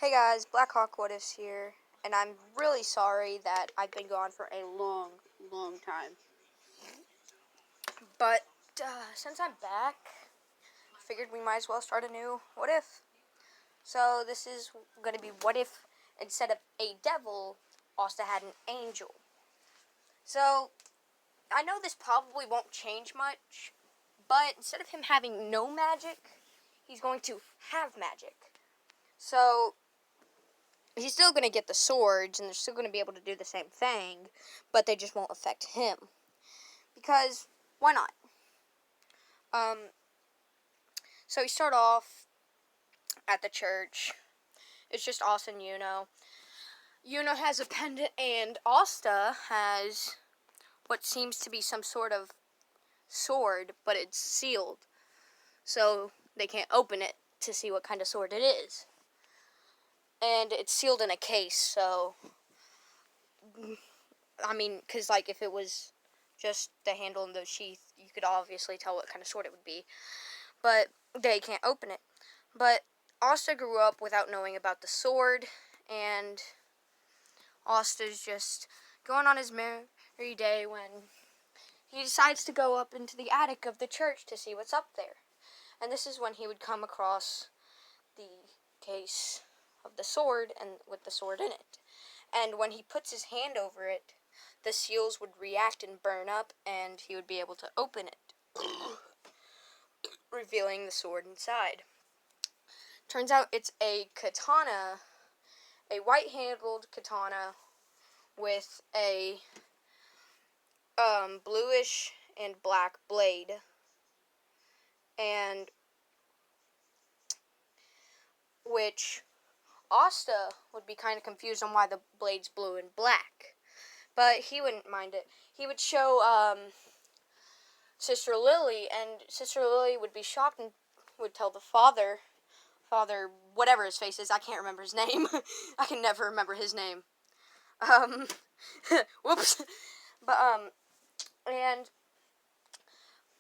Hey guys, Blackhawk What Ifs here, and I'm really sorry that I've been gone for a long time. But since I'm back, I figured we might as well start a new What If. So this is going to be what if instead of a devil, Asta had an angel. So I know this probably won't change much, but instead of him having no magic, he's going to have magic. So he's still going to get the swords, and they're still going to be able to do the same thing, but they just won't affect him. Because, why not? So we start off at the church. It's just Asta and Yuno. Yuno has a pendant, and Asta has what seems to be some sort of sword, but it's sealed. So they can't open it to see what kind of sword it is. And it's sealed in a case, so because, if it was just the handle and the sheath, you could obviously tell what kind of sword it would be. But they can't open it. But Asta grew up without knowing about the sword, and Asta's just going on his merry day when he decides to go up into the attic of the church to see what's up there. And this is when he would come across the case of the sword and with the sword in it. And when he puts his hand over it, the seals would react and burn up, and he would be able to open it, revealing the sword inside. Turns out it's a katana, a white-handled katana with a bluish and black blade. And which Asta would be kind of confused on why the blade's blue and black. But he wouldn't mind it. He would show Sister Lily, and Sister Lily would be shocked and would tell the father, whatever his face is, I can't remember his name. I can never remember his name. Whoops. But, and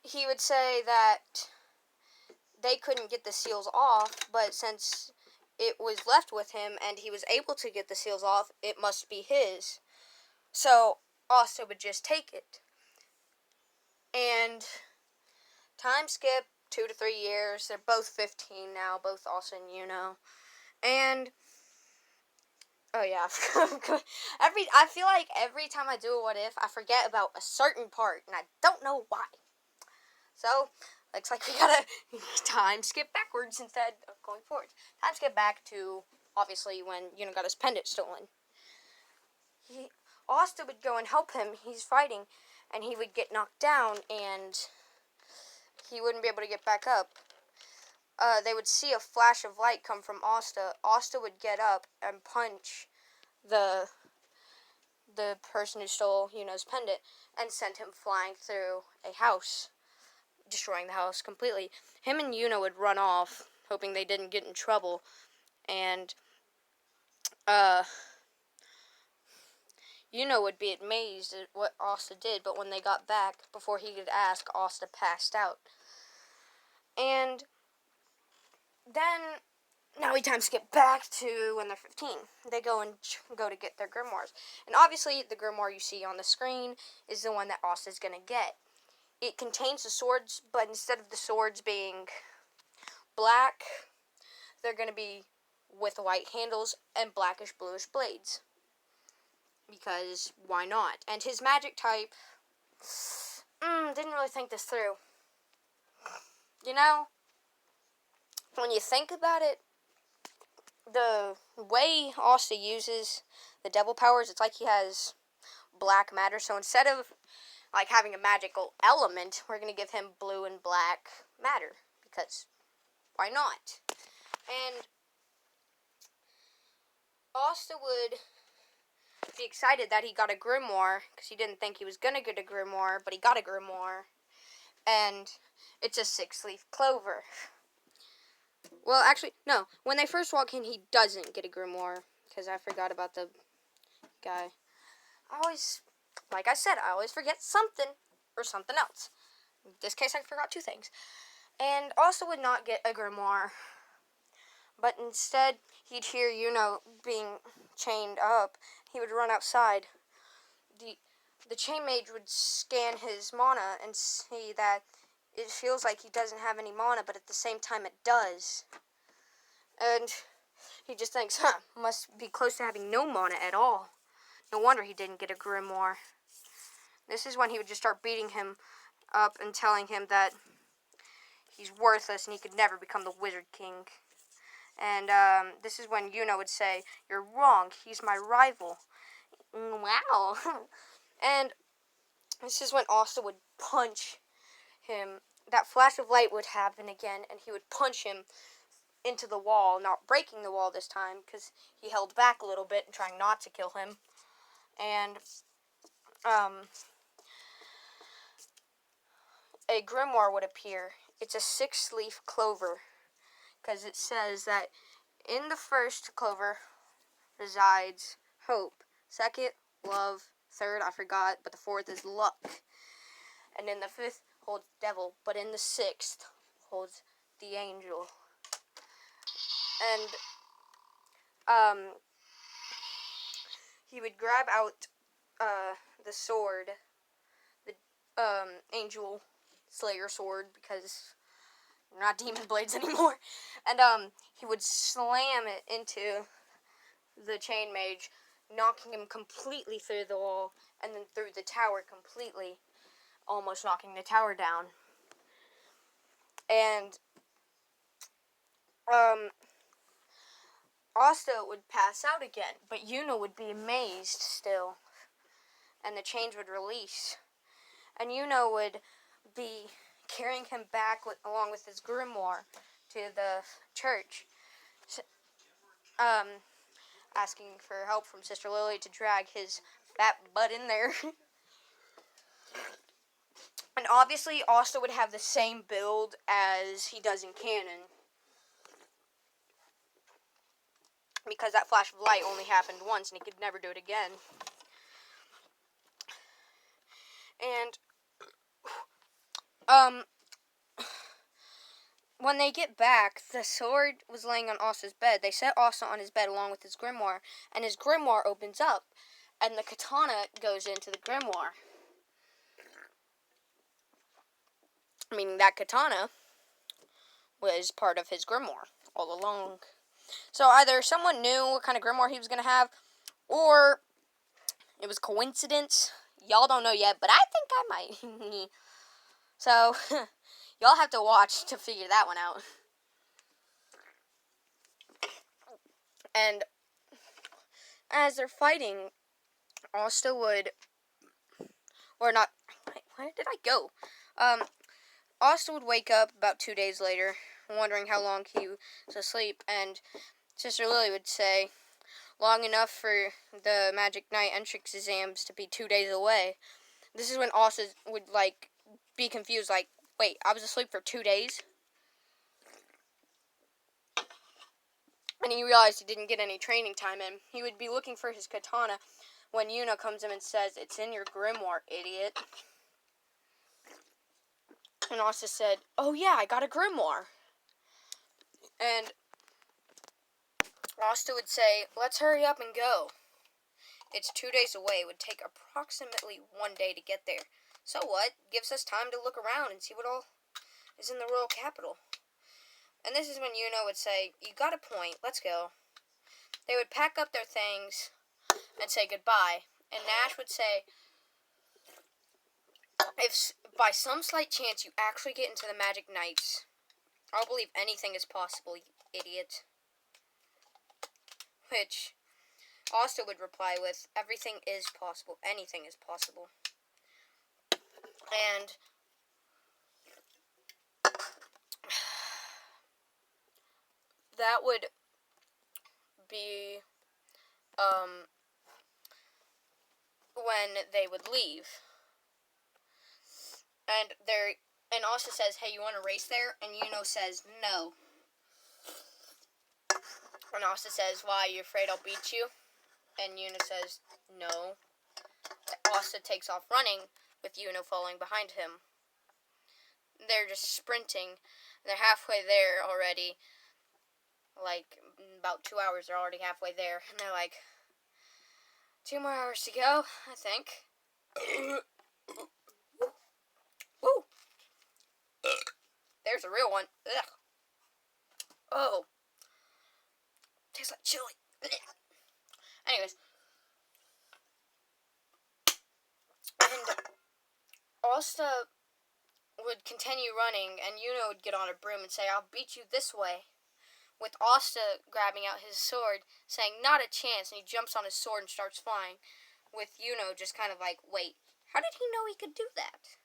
he would say that they couldn't get the seals off, but since it was left with him and he was able to get the seals off, it must be his. So Asta would just take it. And time skip 2 to 3 years. They're both 15 now, both Asta and Yuno. And oh yeah, I feel like every time I do a what if, I forget about a certain part, and I don't know why. So looks like we gotta time skip backwards instead of going forwards. Time skip back to obviously when Yuno got his pendant stolen. Asta would go and help him. He's fighting, and he would get knocked down, and he wouldn't be able to get back up. They would see a flash of light come from Asta. Asta would get up and punch the person who stole Yuno's pendant and sent him flying through a house, destroying the house completely. Him and Yuno would run off, hoping they didn't get in trouble, and Yuno would be amazed at what Asta did, but when they got back, before he could ask, Asta passed out. And then, now we time skip back to when they're 15. They go to get their grimoires. And obviously, the grimoire you see on the screen is the one that Asta's going to get. It contains the swords, but instead of the swords being black, they're going to be with white handles and blackish-bluish blades. Because why not? And his magic type, didn't really think this through. You know, when you think about it, the way Asta uses the devil powers, it's like he has black matter. So instead of having a magical element, we're going to give him blue and black matter. Because why not? And Asta would be excited that he got a grimoire, because he didn't think he was going to get a grimoire, but he got a grimoire. And it's a 6-leaf clover. Well, actually, no. When they first walk in, he doesn't get a grimoire, because I forgot about the guy. Like I said, I always forget something or something else. In this case, I forgot 2 things. And also would not get a grimoire But instead, he'd hear being chained up. He would run outside. The chain mage would scan his mana and see that it feels like he doesn't have any mana, but at the same time it does. And he just thinks, must be close to having no mana at all. No wonder he didn't get a grimoire. This is when he would just start beating him up and telling him that he's worthless and he could never become the Wizard King. And this is when would say, "You're wrong, he's my rival." Wow. And this is when Asta would punch him. That flash of light would happen again, and he would punch him into the wall, not breaking the wall this time, because he held back a little bit and trying not to kill him. And a grimoire would appear. It's a 6-leaf clover, because it says that in the first clover resides hope, second, love, third, I forgot, but the fourth is luck, and in the fifth holds devil, but in the sixth holds the angel. And he would grab out the sword, the angel slayer sword, because we're not demon blades anymore, and he would slam it into the chain mage, knocking him completely through the wall, and then through the tower completely, almost knocking the tower down. And Asta would pass out again, but Yuna would be amazed still, and the chains would release, and Yuna would be carrying him back along with his grimoire to the church, asking for help from Sister Lily to drag his fat butt in there. And obviously, Asta would have the same build as he does in canon, because that flash of light only happened once, and he could never do it again. And when they get back, the sword was laying on Asta's bed. They set Asta on his bed along with his grimoire, and his grimoire opens up, and the katana goes into the grimoire. Meaning that katana was part of his grimoire all along. So either someone knew what kind of grimoire he was going to have, or it was coincidence. Y'all don't know yet, but I think I might. So, y'all have to watch to figure that one out. And as they're fighting, Asta would, or not, where did I go? Asta would wake up about 2 days later, wondering how long he was asleep, and Sister Lily would say, long enough for the Magic Knight entrance exams to be 2 days away. This is when Asta would, be confused, wait, I was asleep for 2 days? And he realized he didn't get any training time in. He would be looking for his katana when Yuna comes in and says, "It's in your grimoire, idiot." And Asta said, "Oh yeah, I got a grimoire." And Asta would say, "Let's hurry up and go. It's 2 days away. It would take approximately 1 day to get there. So what? Gives us time to look around and see what all is in the royal capital." And this is when Yuna would say, "You got a point. Let's go." They would pack up their things and say goodbye. And Nash would say, "If by some slight chance you actually get into the Magic Knights, I'll believe anything is possible, you idiot." Which Asta would reply with, "Everything is possible. Anything is possible." And that would be when they would leave. And Asta says, "Hey, you want to race there?" And Yuno says, "No." And Asta says, "Why, you afraid I'll beat you?" And Yuna says, "No." Asta takes off running, with Yuno following behind him. They're just sprinting. They're halfway there already like, about 2 hours. They're already halfway there. And they're like, 2 more hours to go, I think. Woo! There's a real one. Ugh. Oh. Tastes like chili. Anyways. And Asta would continue running, and Yuno would get on a broom and say, I'll beat you this way. With Asta grabbing out his sword, saying, not a chance, and he jumps on his sword and starts flying. With Yuno just kind of like, wait, how did he know he could do that?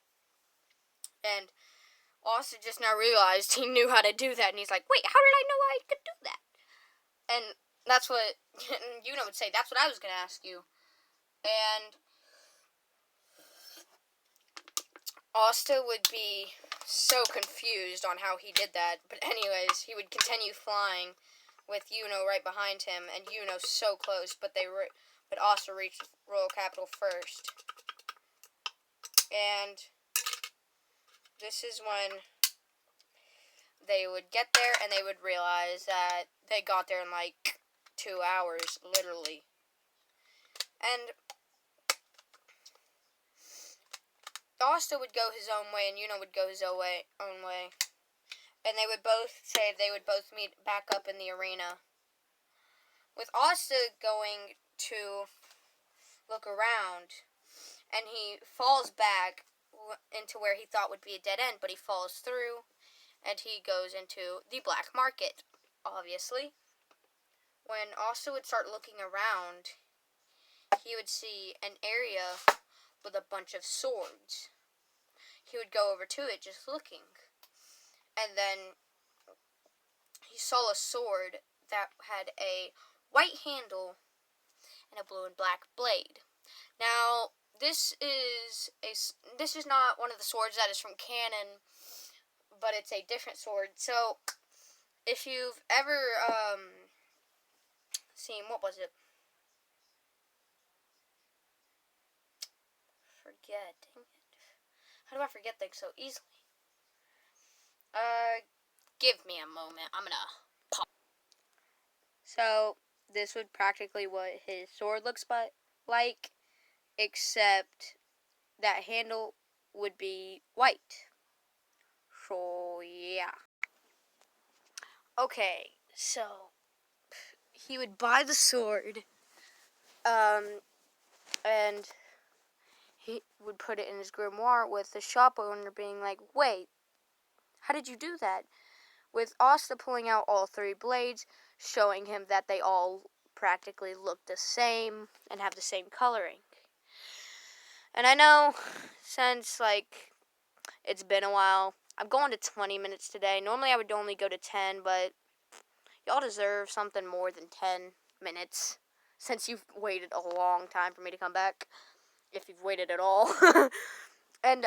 And Asta just now realized he knew how to do that, and he's like, wait, how did I know I could do that? And that's what Yuno would say, that's what I was going to ask you. And Asta would be so confused on how he did that. But anyways, he would continue flying with Yuno right behind him, and Yuno so close, but Asta reached Royal Capital first. And this is when they would get there, and they would realize that they got there in like 2 hours, literally. And Asta would go his own way, and Yuno would go his own way. And they would both say they would both meet back up in the arena. With Asta going to look around, and he falls back into where he thought would be a dead end, but he falls through, and he goes into the black market, obviously. When Asta would start looking around, he would see an area with a bunch of swords. He would go over to it just looking. And then he saw a sword that had a white handle and a blue and black blade. Now, this is not one of the swords that is from canon, but it's a different sword. So, if you've ever seen, what was it? Forget. Dang it. How do I forget things so easily? Give me a moment. I'm gonna pop. So, this would practically what his sword looks like, except that handle would be white. So, yeah. Okay, so he would buy the sword, and he would put it in his grimoire with the shop owner being like, wait, how did you do that? With Asta pulling out all 3 blades, showing him that they all practically look the same and have the same coloring. And I know, since, it's been a while, I'm going to 20 minutes today. Normally I would only go to 10, but y'all deserve something more than 10 minutes, since you've waited a long time for me to come back, if you've waited at all. And,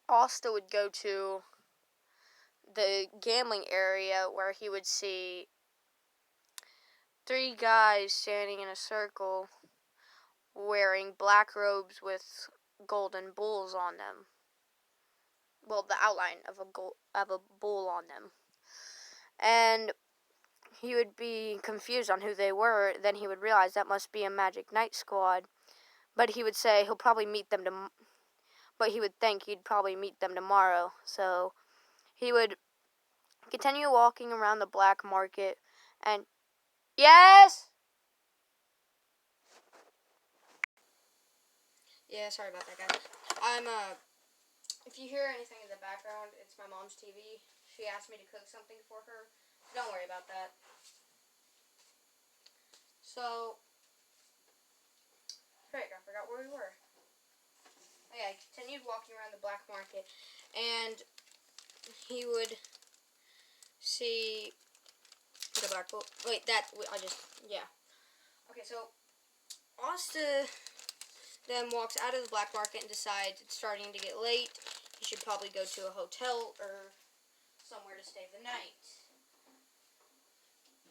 Asta would go to the gambling area where he would see 3 guys standing in a circle wearing black robes with golden bulls on them. Well, the outline of a bull on them. And he would be confused on who they were. Then he would realize that must be a Magic Knight squad. But he would say he'll probably meet them but he would think he'd probably meet them tomorrow. So he would continue walking around the black market, and yes. Yeah, sorry about that, guys. If you hear anything in the background, it's my mom's TV. She asked me to cook something for her. Don't worry about that. So, frick, I forgot where we were. Oh, yeah, I continued walking around the black market, and he would see the black bull. Wait, yeah. Okay, so Asta then walks out of the black market and decides it's starting to get late. He should probably go to a hotel or somewhere to stay the night.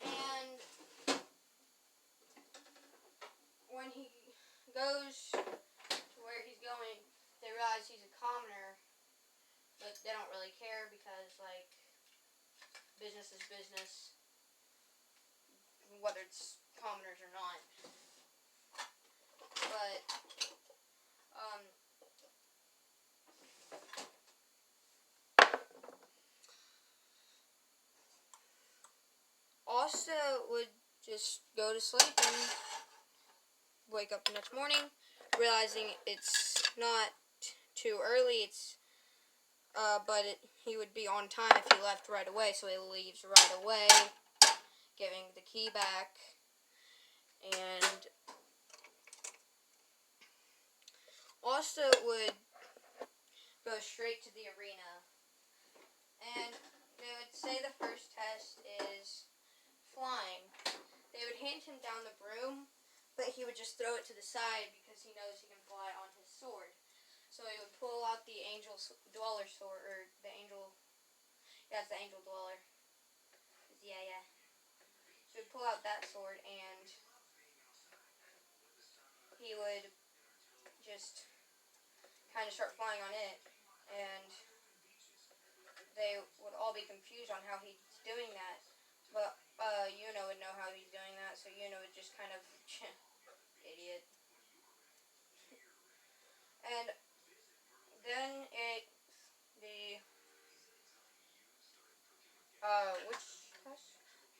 And when he goes to where he's going, they realize he's a commoner, but they don't really care because, business is business. whether it's commoners or not. But, Asta would just go to sleep and wake up the next morning, realizing it's not too early. He would be on time if he left right away. So he leaves right away, giving the key back, and Asta would go straight to the arena. And they would say the first test is flying. They would hand him down the broom, but he would just throw it to the side because he knows he can fly on his sword. So he would pull out the Angel Dweller sword, or the Angel, yeah, it's the Angel Dweller. Yeah. So he'd pull out that sword, and he would just kind of start flying on it, and they would all be confused on how he's doing that. But Yuno would know how he's doing that, so Yuno would just kind of, idiot. And then which test?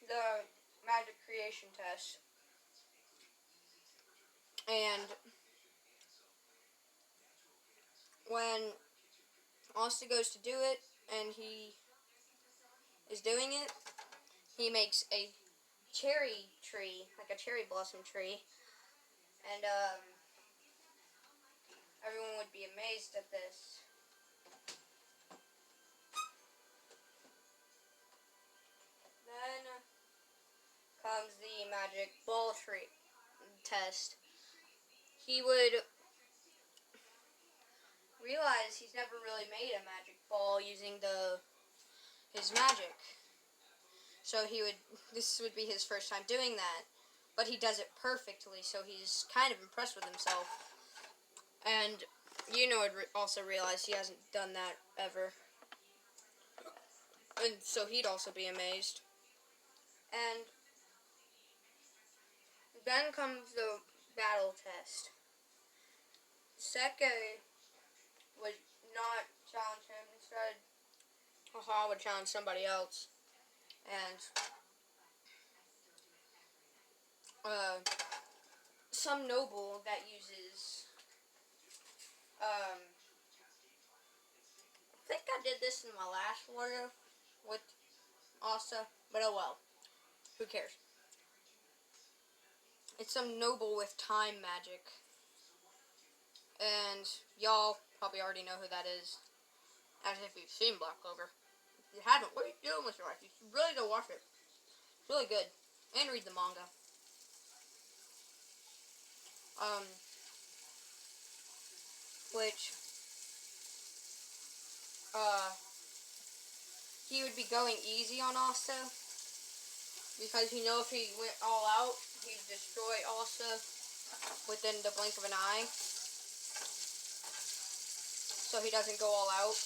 The magic creation test. And when Asta goes to do it, and he is doing it, he makes a cherry tree, like a cherry blossom tree, and everyone would be amazed at this. Then comes the magic ball tree test. He would realize he's never really made a magic ball using his magic. So this would be his first time doing that. But he does it perfectly, so he's kind of impressed with himself. And Yuno would also realize he hasn't done that ever. And so he'd also be amazed. And then comes the battle test. Seke would not challenge him. Instead, Haha would challenge somebody else. And some noble that uses I think I did this in my last video with Asta, but oh well. Who cares? It's some noble with time magic. And y'all probably already know who that is. As if you've seen Black Clover. If you haven't, what are you doing with your life? You should really go watch it. It's really good. And read the manga. Which he would be going easy on Asta. Because he knows if he went all out, he'd destroy Asta within the blink of an eye. So he doesn't go all out.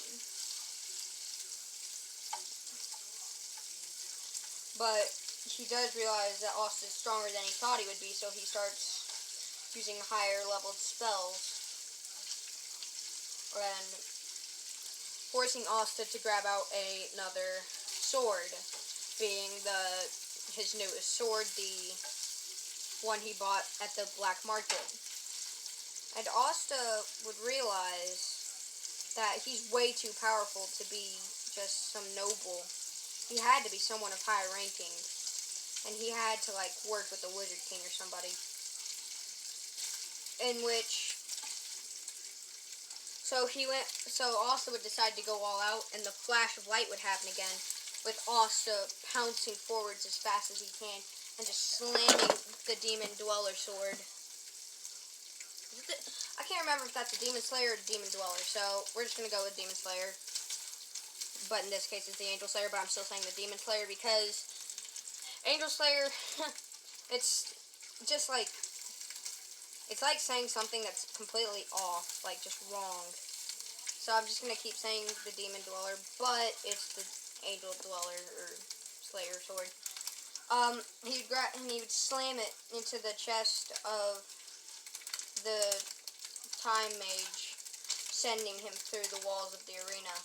But he does realize that Asta is stronger than he thought he would be, so he starts using higher leveled spells. And forcing Asta to grab out another sword, being his newest sword, the one he bought at the black market. And Asta would realize that he's way too powerful to be just some noble. He had to be someone of high ranking. And he had to, work with the Wizard King or somebody. So Asta would decide to go all out, and the flash of light would happen again, with Asta pouncing forwards as fast as he can, and just slamming the Demon Dweller sword. I can't remember if that's a Demon Slayer or a Demon Dweller, so we're just going to go with Demon Slayer. But in this case, it's the Angel Slayer, but I'm still saying the Demon Slayer because Angel Slayer, it's just it's like saying something that's completely off, just wrong. So I'm just going to keep saying the Demon Dweller, but it's the Angel Dweller or Slayer sword. he would slam it into the chest of the time mage, sending him through the walls of the arena,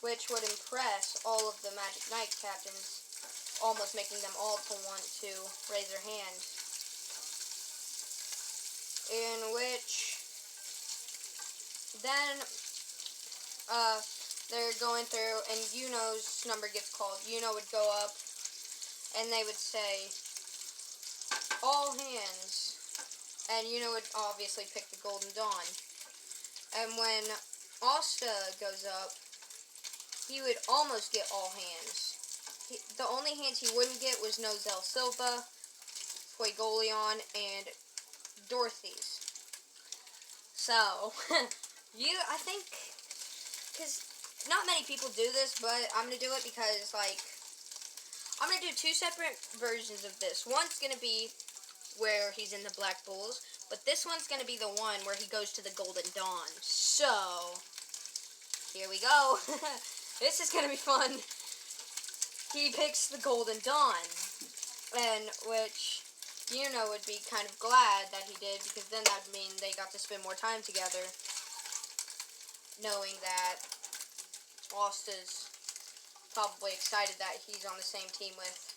which would impress all of the Magic Knight captains, almost making them all to want to raise their hand. In which, then, they're going through, and Yuno's number gets called. Yuno would go up, and they would say, all hands, and Yuno would obviously pick the Golden Dawn. And when Asta goes up, he would almost get all hands. The only hands he wouldn't get was Nozel Silva, Fuegoleon, and Dorothy's. So, I think, because not many people do this, but I'm going to do it because, like, I'm going to do two separate versions of this. One's going to be where he's in the Black Bulls, but this one's going to be the one where he goes to the Golden Dawn. So, here we go. This is going to be fun. He picks the Golden Dawn, and which, would be kind of glad that he did, because then that would mean they got to spend more time together, knowing that Asta's probably excited that he's on the same team with,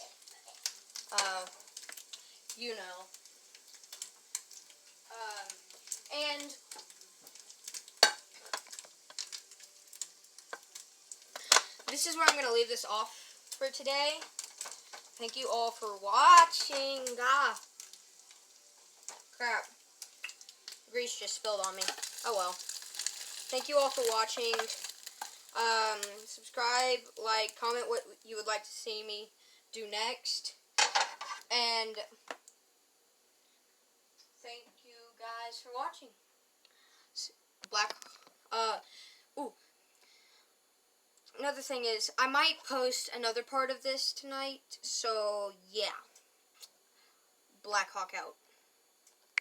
and this is where I'm going to leave this off for today. Thank you all for watching. Crap. Grease just spilled on me. Oh well. Thank you all for watching. Subscribe, like, comment what you would like to see me do next. And thank you guys for watching. Another thing is, I might post another part of this tonight, so yeah. Black Hawk out.